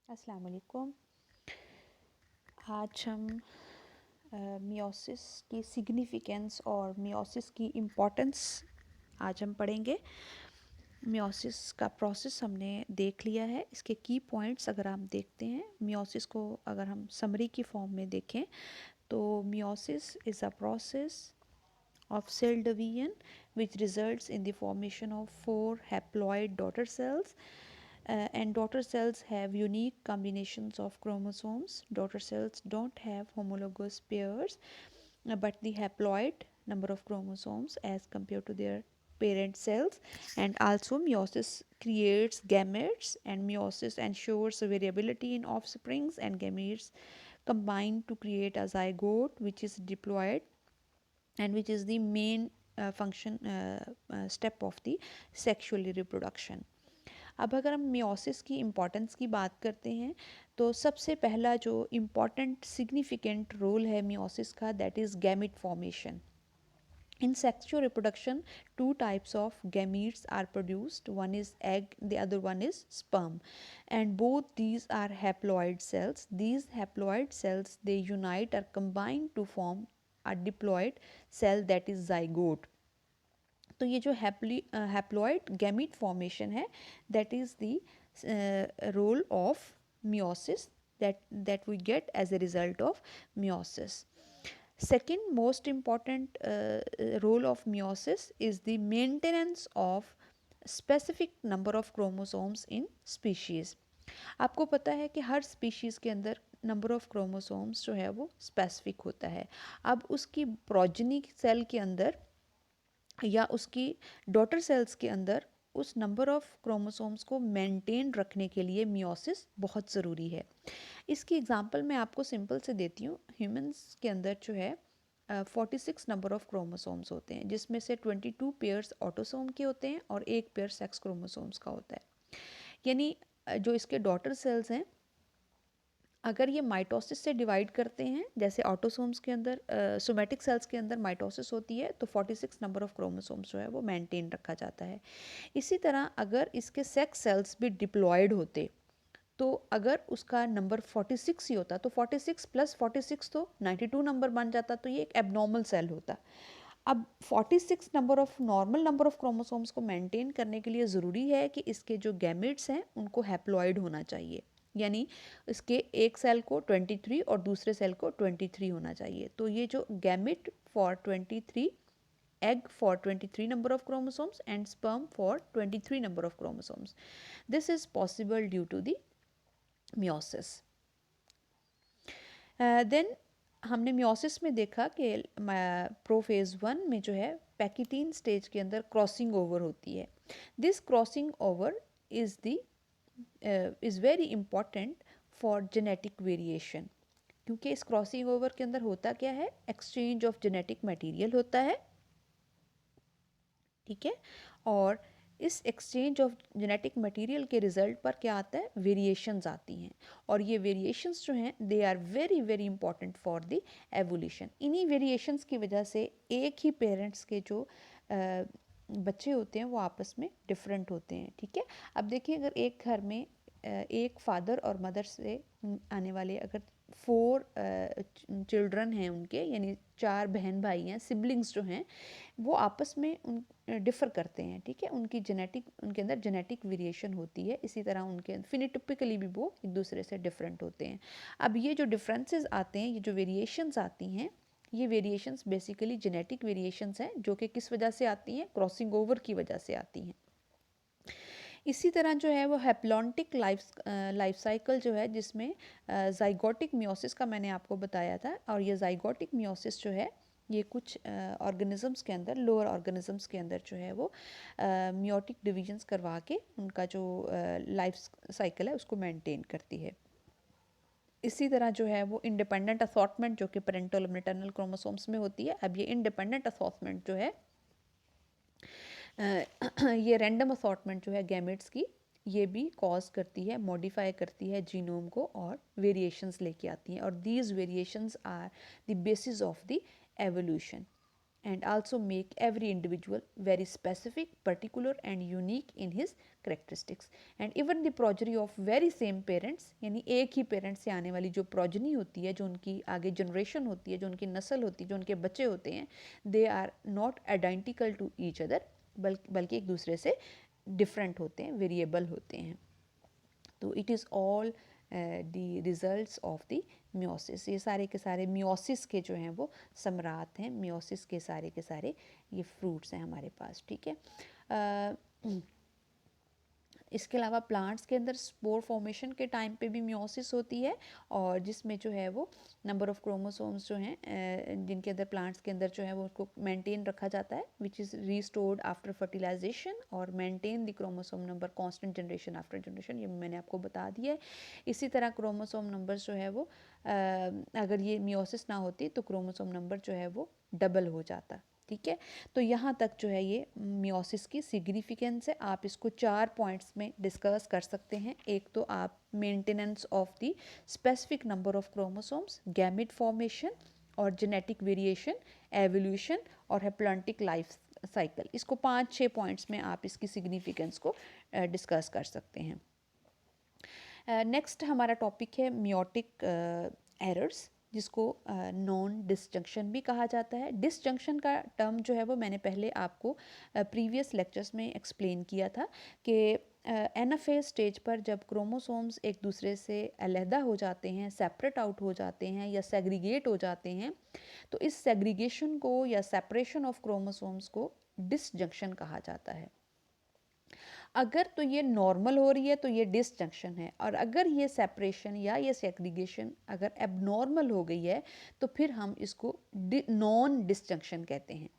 अस्सलाम वालेकुम। आज हम मियोसिस की सिग्निफिकेंस और मियोसिस की इम्पोर्टेंस आज हम पढ़ेंगे। मियोसिस का प्रोसेस हमने देख लिया है। इसके की पॉइंट्स अगर हम देखते हैं, मियोसिस को अगर हम समरी की फॉर्म में देखें तो meiosis is a process of cell division which results in the formation of 4 haploid daughter cells, and daughter cells have unique combinations of chromosomes. Daughter cells don't have homologous pairs, but the haploid number of chromosomes as compared to their parent cells. And also meiosis creates gametes, and meiosis ensures variability in offsprings, and gametes combine to create a zygote which is diploid and which is the main function step of the sexual reproduction. अब अगर हम meiosis की importance की बात करते हैं तो सबसे पहला जो इम्पोर्टेंट सिग्निफिकेंट रोल है मियोसिस का, that is gamete formation. In sexual reproduction, two types of gametes are produced. One is egg, the other one is sperm, and both these are haploid cells. These haploid cells, they unite or combine to form a diploid cell, that is zygote. तो ये जो haploid gamete formation है, that is the role of meiosis that we get as a result of meiosis. Second most important role of meiosis is the maintenance of specific number of chromosomes in species. आपको पता है कि हर species के अंदर number of chromosomes जो है वो specific होता है. अब उसकी प्रोजनी सेल के अंदर या उसकी डॉटर सेल्स के अंदर उस नंबर ऑफ़ क्रोमोसोम्स को मेंटेन रखने के लिए मियोसिस बहुत ज़रूरी है. इसकी एग्जांपल मैं आपको सिंपल से देती हूँ. ह्यूमंस के अंदर जो है 46 नंबर ऑफ़ क्रोमोसोम्स होते हैं, जिसमें से 22 पेयर्स ऑटोसोम के होते हैं और एक पेयर सेक्स क्रोमोसोम्स का होता है. यानी जो इसके डॉटर सेल्स हैं, अगर ये माइटोसिस से डिवाइड करते हैं, जैसे ऑटोसोम्स के अंदर सोमेटिक सेल्स के अंदर माइटोसिस होती है, तो 46 नंबर ऑफ़ क्रोमोसोम्स जो है वो मेंटेन रखा जाता है. इसी तरह अगर इसके सेक्स सेल्स भी डिप्लॉयड होते, तो अगर उसका नंबर 46 ही होता तो 46 प्लस 46 तो 92 नंबर बन जाता, तो ये एक एबनॉर्मल सेल होता. अब 46 number of normal number of chromosomes को मेंटेन करने के लिए ज़रूरी है कि इसके जो गैमेट्स हैं उनको हैप्लॉइड होना चाहिए. यानी इसके एक सेल को 23 और दूसरे सेल को 23 होना चाहिए. तो ये जो gamete for 23, egg for 23 number of chromosomes and sperm for 23 number of chromosomes. This is possible due to the meiosis. Then हमने मियोसिस में देखा कि प्रोफेज़ 1 में जो है पैकिटीन स्टेज के अंदर क्रॉसिंग ओवर होती है. This crossing over is the is very important for genetic variation, क्योंकि इस क्रॉसिंग ओवर के अंदर होता क्या है, एक्सचेंज ऑफ जेनेटिक मटेरियल होता है. ठीक है, और इस एक्सचेंज ऑफ जेनेटिक मटेरियल के रिज़ल्ट पर क्या आता है, वेरिएशंस आती हैं. और ये वेरिएशंस जो हैं they are very very important for the evolution. इन्हीं वेरिएशंस की वजह से एक ही पेरेंट्स के जो बच्चे होते हैं वो आपस में डिफरेंट होते हैं. ठीक है, अब देखिए, अगर एक घर में एक फादर और मदर से आने वाले अगर 4 चिल्ड्रन हैं उनके, यानी 4 बहन भाई हैं, सिबलिंग्स जो हैं, वो आपस में उन डिफ़र करते हैं. ठीक है, उनकी जेनेटिक, उनके अंदर जेनेटिक वेरिएशन होती है. इसी तरह उनके फिनोटाइपिकली भी वो एक दूसरे से डिफरेंट होते हैं. अब ये जो डिफरेंसेस आते हैं, ये जो वेरिएशंस आती हैं, ये वेरिएशंस बेसिकली जेनेटिक वेरिएशंस हैं, जो कि किस वजह से आती हैं, क्रॉसिंग ओवर की वजह से आती हैं. इसी तरह जो है वो हैप्लॉन्टिक लाइफ साइकिल जो है, जिसमें ज़ाइगोटिक मियोसिस का मैंने आपको बताया था. और ये ज़ाइगोटिक मियोसिस जो है, ये कुछ ऑर्गेनिज़म्स के अंदर, लोअर ऑर्गेनिज़म्स के अंदर जो है वो मियोटिक डिवीजन्स करवा के उनका जो लाइफ साइकिल है उसको मेंटेन करती है. इसी तरह जो है वो इंडिपेंडेंट असॉर्टमेंट जो कि पेरेंटल और मैटरनल क्रोमोसोम्स में होती है. अब ये इंडिपेंडेंट असॉर्टमेंट जो है, ये रैंडम असॉर्टमेंट जो है गैमेट्स की, ये भी कॉज करती है, मॉडिफाई करती है जीनोम को और वेरिएशंस लेके आती हैं. और these variations are the basis of the evolution. and also make every individual very specific, particular and unique in his characteristics. And even the progeny of very same parents, यानी एक ही parents से आने वाली जो प्रोजनी होती है, जो उनकी आगे जनरेशन होती है, जो उनकी नस्ल होती है, जो उनके बच्चे होते हैं, they are not identical to each other, बल्कि एक दूसरे से डिफरेंट होते हैं, वेरिएबल होते हैं. तो it is all the results of the meiosis. ये सारे के सारे मियोसिस के जो हैं वो सम्राट हैं, मियोसिस के सारे ये फ्रूट्स हैं हमारे पास. ठीक है. इसके अलावा प्लांट्स के अंदर स्पोर फॉर्मेशन के टाइम पे भी मियोसिस होती है, और जिसमें जो है वो नंबर ऑफ़ क्रोमोसोम्स जो हैं जिनके अंदर प्लांट्स के अंदर जो है वो उसको मेंटेन रखा जाता है, which is restored after fertilisation, और maintain the chromosome number constant generation after generation. ये मैंने आपको बता दिया है. इसी तरह क्रोमोसोम नंबर जो है वो अगर ये मियोसिस ना होती तो क्रोमोसोम नंबर जो है वो डबल हो जाता. ठीक है. तो यहाँ तक जो है ये मियोसिस की सिग्निफिकेंस है. आप इसको 4 पॉइंट्स में डिस्कस कर सकते हैं. एक तो आप maintenance of the specific number of chromosomes, gamete formation और जेनेटिक वेरिएशन, एवोल्यूशन और हैप्लॉन्टिक लाइफ साइकिल. इसको 5-6 पॉइंट्स में आप इसकी सिग्निफिकेंस को डिस्कस कर सकते हैं. नेक्स्ट हमारा टॉपिक है मियोटिक एरर्स, जिसको नॉन डिसजंक्शन भी कहा जाता है. डिसजंक्शन का टर्म जो है वो मैंने पहले आपको प्रीवियस लेक्चर्स में एक्सप्लेन किया था कि एनाफेज स्टेज पर जब क्रोमोसोम्स एक दूसरे से अलहदा हो जाते हैं, सेपरेट आउट हो जाते हैं या सेग्रीगेट हो जाते हैं, तो इस सेग्रीगेशन को या सेपरेशन ऑफ क्रोमोसोम्स को डिसजंक्शन कहा जाता है. अगर तो ये नॉर्मल हो रही है तो ये डिसजंक्शन है, और अगर ये सेपरेशन या ये सेग्रीगेशन अगर एबनॉर्मल हो गई है तो फिर हम इसको नॉन डिसजंक्शन कहते हैं.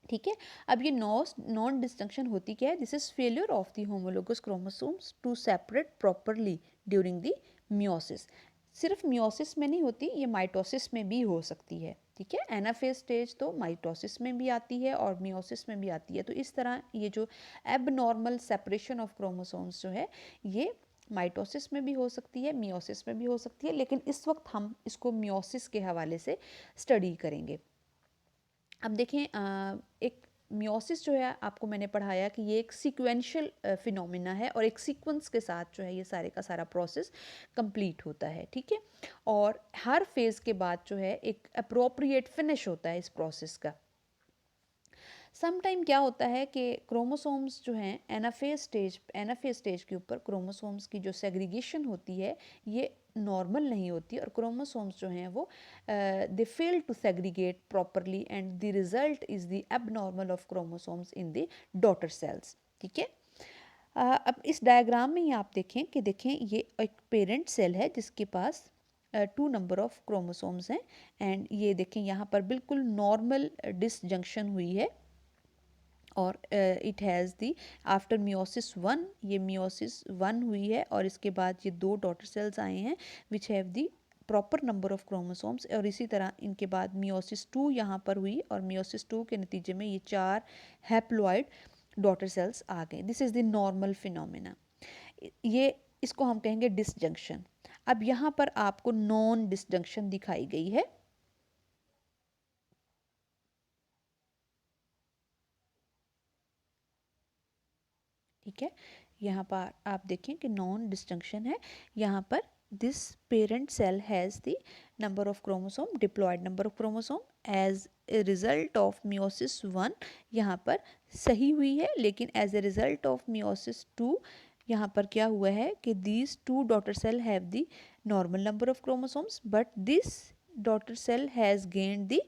ठीक है. अब ये नॉन डिसजंक्शन होती क्या है? This is failure of the homologous chromosomes to separate properly during the meiosis. सिर्फ मियोसिस में नहीं होती, ये माइटोसिस में भी हो सकती है. ठीक है. एनाफेज स्टेज तो माइटोसिस में भी आती है और मियोसिस में भी आती है. तो इस तरह ये जो एबनॉर्मल सेपरेशन ऑफ क्रोमोसोम्स जो है ये माइटोसिस में भी हो सकती है, मियोसिस में भी हो सकती है, लेकिन इस वक्त हम इसको मियोसिस के हवाले से स्टडी करेंगे. अब देखें, एक मियोसिस जो है आपको मैंने पढ़ाया कि ये एक सीक्वेंशियल फिनोमिना है, और एक सीक्वेंस के साथ जो है ये सारे का सारा प्रोसेस कंप्लीट होता है. ठीक है. और हर फेज़ के बाद जो है एक अप्रोप्रिएट फिनिश होता है इस प्रोसेस का. सम टाइम क्या होता है कि क्रोमोसोम्स जो हैं एनाफेज स्टेज के ऊपर क्रोमोसोम्स की जो सेग्रीगेशन होती है ये नॉर्मल नहीं होती, और क्रोमोसोम्स जो हैं वो they fail to segregate properly, and the result is the abnormal of chromosomes in the daughter cells. ठीक है. अब इस डायग्राम में ही आप देखें ये एक पेरेंट सेल है जिसके पास 2 नंबर ऑफ क्रोमोसोम्स हैं, एंड ये देखें यहाँ पर बिल्कुल नॉर्मल डिसजंक्शन हुई है, और it has the after meiosis 1, ये मियोसिस 1 हुई है, और इसके बाद ये 2 डॉटर सेल्स आए हैं which have the proper number of chromosomes, और इसी तरह इनके बाद मियोसिस 2 यहाँ पर हुई, और मियोसिस 2 के नतीजे में ये 4 हैप्लॉइड डॉटर सेल्स आ गए. This is the normal phenomena. ये इसको हम कहेंगे डिसजंक्शन. अब यहाँ पर आपको नॉन डिसजंक्शन दिखाई गई है. ठीक है. यहाँ पर आप देखें कि नॉन डिस्जंक्शन है. यहाँ पर this parent cell has the number of chromosome, diploid number of chromosome as a result of meiosis 1 यहाँ पर सही हुई है, लेकिन as a result of meiosis 2 यहाँ पर क्या हुआ है कि these 2 daughter cell have the normal number of chromosomes, but this daughter cell has gained the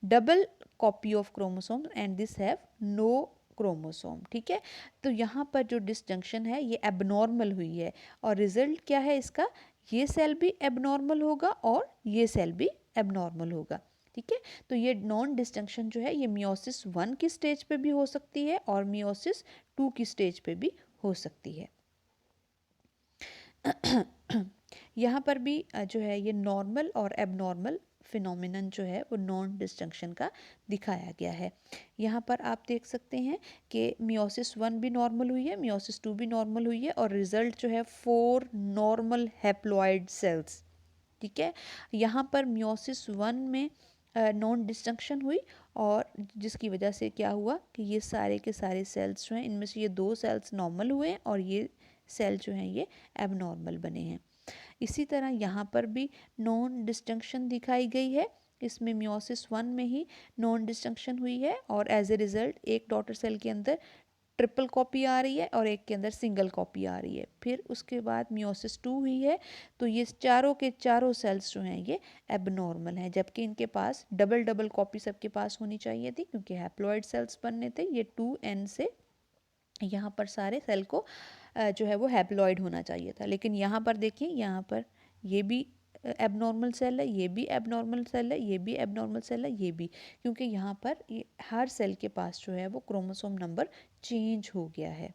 double copy of chromosome and this have no chromosome. ठीक है. तो यहाँ पर जो डिसजंक्शन है ये एबनॉर्मल हुई है, और रिजल्ट क्या है इसका? ये सेल भी एबनॉर्मल होगा और ये सेल भी एबनॉर्मल होगा. ठीक है. तो ये नॉन डिसजंक्शन जो है ये मियोसिस 1 की स्टेज पे भी हो सकती है और मियोसिस 2 की स्टेज पे भी हो सकती है. यहाँ पर भी जो है ये नॉर्मल और एबनॉर्मल फिनोमिनन जो है वो नॉन डिसजंक्शन का दिखाया गया है. यहाँ पर आप देख सकते हैं कि मियोसिस 1 भी नॉर्मल हुई है, मियोसिस 2 भी नॉर्मल हुई है, और रिजल्ट जो है 4 नॉर्मल हैप्लॉइड सेल्स. ठीक है. यहाँ पर मियोसिस 1 में नॉन डिस्जंक्शन हुई, और जिसकी वजह से क्या हुआ कि ये सारे के सारे सेल्स जो हैं, इनमें से ये 2 सेल्स नॉर्मल हुए हैं और ये सेल जो हैं ये एबनॉर्मल बने हैं। इसी तरह यहाँ पर भी नॉन डिस्जंक्शन दिखाई गई है। इसमें मियोसिस 1 में ही नॉन डिस्जंक्शन हुई है और एज ए रिज़ल्ट एक डॉटर सेल के अंदर ट्रिपल कॉपी आ रही है और एक के अंदर सिंगल कॉपी आ रही है। फिर उसके बाद मियोसिस 2 हुई है, तो ये चारों के चारों सेल्स जो हैं ये एबनॉर्मल हैं, जबकि इनके पास डबल डबल कॉपी सबके पास होनी चाहिए थी, क्योंकि हैप्लॉइड सेल्स बनने थे। ये 2n से यहाँ पर सारे सेल को जो है वो हैप्लॉइड होना चाहिए था, लेकिन यहाँ पर देखिए, यहाँ पर ये भी एबनॉर्मल सेल है, ये भी एबनॉर्मल सेल है, ये भी एबनॉर्मल सेल है, ये भी, क्योंकि यहाँ पर हर सेल के पास जो है वो क्रोमोसोम नंबर चेंज हो गया है।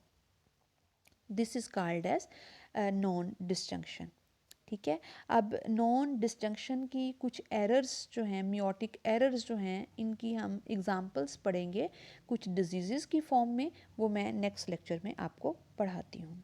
This is called as non disjunction. ठीक है। अब नॉन डिस्जंक्शन की कुछ एरर्स जो हैं, मियोटिक एरर्स जो हैं, इनकी हम एग्जांपल्स पढ़ेंगे कुछ डिजीज़ की फॉर्म में, वो मैं नेक्स्ट लेक्चर में आपको पढ़ाती हूँ।